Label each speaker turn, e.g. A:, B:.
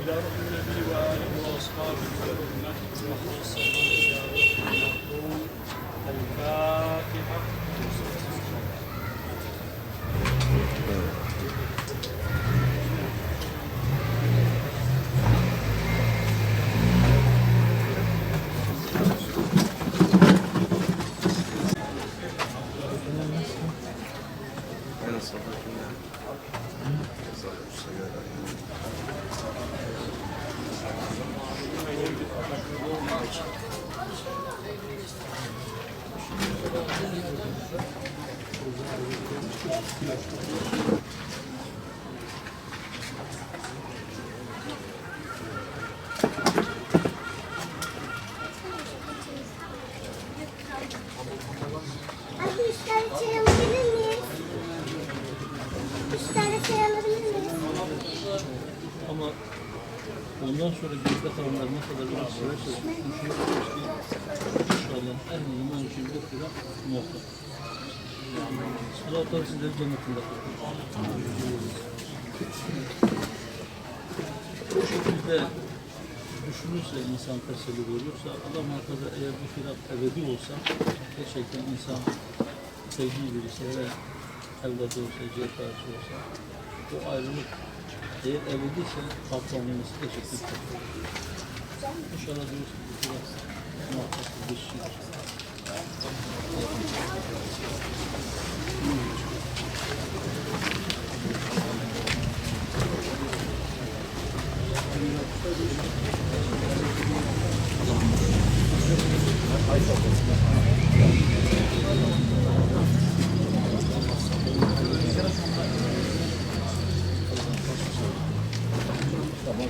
A: إلى روح النبي وآله وأصحابه والأمة وخاصة إلى روح المقبول. الفاتحة.
B: Abi 3 tane çay alabilir miyiz? 3 tane çay alabilir miyiz?
A: Ama ondan sonra geride kalanlar ne kadar biraz sırası inşallah en azından 12 lira muhakkak. Allah sizleri cennetinde kılsın. Bu şekilde düşünürse insan teselli olursa, Allah muhafaza eğer bu firak ebedi olsa, gerçekten insan sevdiği birisi ve evladı olsa, cefası olsa, o ayrılık eğer ebediyse katlanılması gerçekten çok olur. İnşallah diyoruz ki bu firak muhakkak bir şeydir. Tamam.